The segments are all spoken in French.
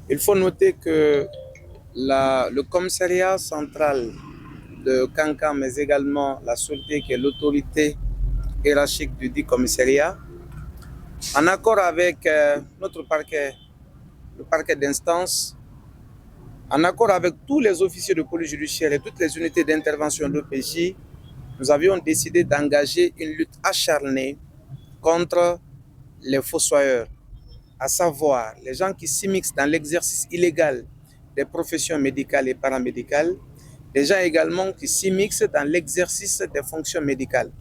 Il faut noter que le commissariat central de Kankan, mais également la sûreté qui est l'autorité hiérarchique du dit commissariat, en accord avec notre parquet, le parquet d'instance, en accord avec tous les officiers de police judiciaire et toutes les unités d'intervention de l'OPJ, nous avions décidé d'engager une lutte acharnée contre les fossoyeurs, à savoir les gens qui s'immiscent dans l'exercice illégal des professions médicales et paramédicales, les gens également qui s'immiscent dans l'exercice des fonctions médicales.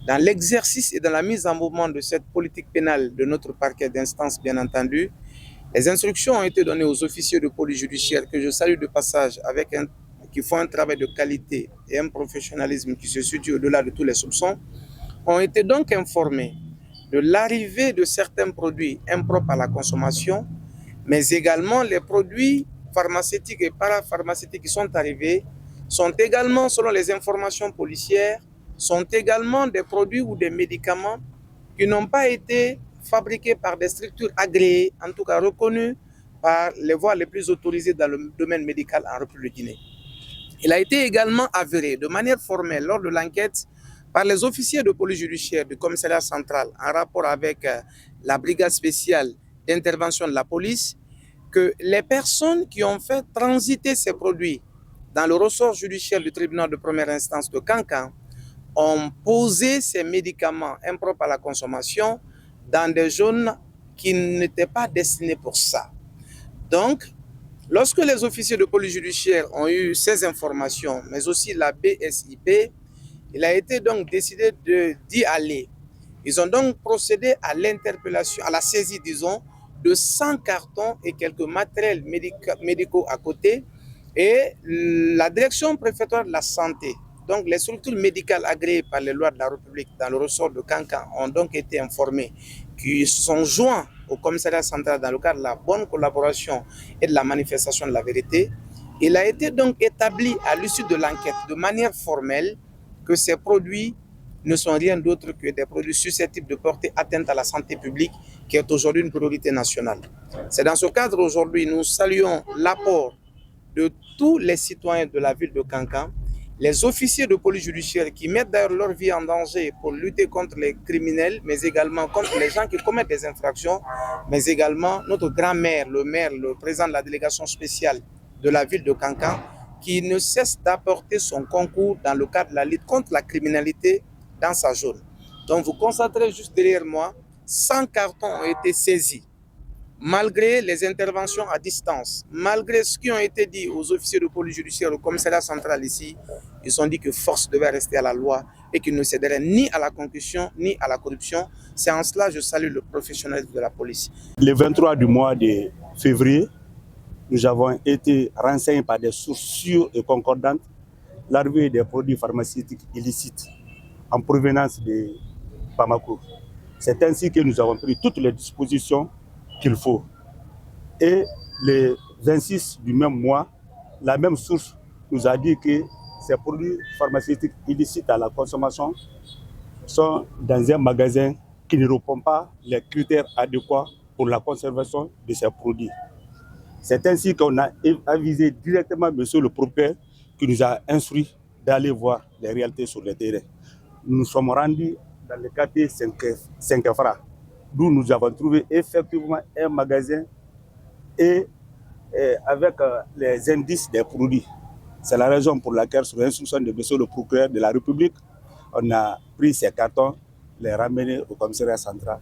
Dans l'exercice et dans la mise en mouvement de cette politique pénale de notre parquet d'instance, bien entendu, les instructions ont été données aux officiers de police judiciaire que je salue de passage qui font un travail de qualité et un professionnalisme qui se situe au-delà de tous les soupçons, ont été donc informés de l'arrivée de certains produits impropres à la consommation, mais également les produits pharmaceutiques et parapharmaceutiques qui sont arrivés sont également, selon les informations policières, sont également des produits ou des médicaments qui n'ont pas été fabriqués par des structures agréées, en tout cas reconnues par les voies les plus autorisées dans le domaine médical en République de Guinée. Il a été également avéré de manière formelle lors de l'enquête par les officiers de police judiciaire du commissariat central en rapport avec la brigade spéciale d'intervention de la police que les personnes qui ont fait transiter ces produits dans le ressort judiciaire du tribunal de première instance de Kankan ont posé ces médicaments impropres à la consommation dans des zones qui n'étaient pas destinées pour ça. Donc, lorsque les officiers de police judiciaire ont eu ces informations, mais aussi la BSIP, il a été donc décidé d'y aller. Ils ont donc procédé à l'interpellation, à la saisie, disons, de 100 cartons et quelques matériels médicaux à côté. Et la direction préfectorale de la santé, donc les structures médicales agréées par les lois de la République dans le ressort de Kankan ont donc été informés qui sont joints au commissariat central dans le cadre de la bonne collaboration et de la manifestation de la vérité. Il a été donc établi à l'issue de l'enquête de manière formelle que ces produits ne sont rien d'autre que des produits susceptibles de porter atteinte à la santé publique qui est aujourd'hui une priorité nationale. C'est dans ce cadre aujourd'hui nous saluons l'apport de tous les citoyens de la ville de Kankan, les officiers de police judiciaire qui mettent d'ailleurs leur vie en danger pour lutter contre les criminels, mais également contre les gens qui commettent des infractions, mais également notre grand-maire, le maire, le président de la délégation spéciale de la ville de Kankan, qui ne cesse d'apporter son concours dans le cadre de la lutte contre la criminalité dans sa zone. Donc vous constaterez juste derrière moi, 100 cartons ont été saisis. Malgré les interventions à distance, malgré ce qui ont été dit aux officiers de police judiciaire, au commissariat central ici, ils ont dit que force devait rester à la loi et qu'ils ne céderaient ni à la concussion ni à la corruption. C'est en cela que je salue le professionnalisme de la police. Le 23 du mois de février, nous avons été renseignés par des sources sûres et concordantes l'arrivée des produits pharmaceutiques illicites en provenance de Bamako. C'est ainsi que nous avons pris toutes les dispositions qu'il faut. Et le 26 du même mois, la même source nous a dit que ces produits pharmaceutiques illicites à la consommation sont dans un magasin qui ne répond pas les critères adéquats pour la conservation de ces produits. C'est ainsi qu'on a avisé directement M. le propriétaire qui nous a instruit d'aller voir les réalités sur le terrain. Nous nous sommes rendus dans le quartier 5 francs, d'où nous avons trouvé effectivement un magasin et avec les indices des produits. C'est la raison pour laquelle, sur l'instruction de M. le procureur de la République, on a pris ces cartons, les ramener au commissariat central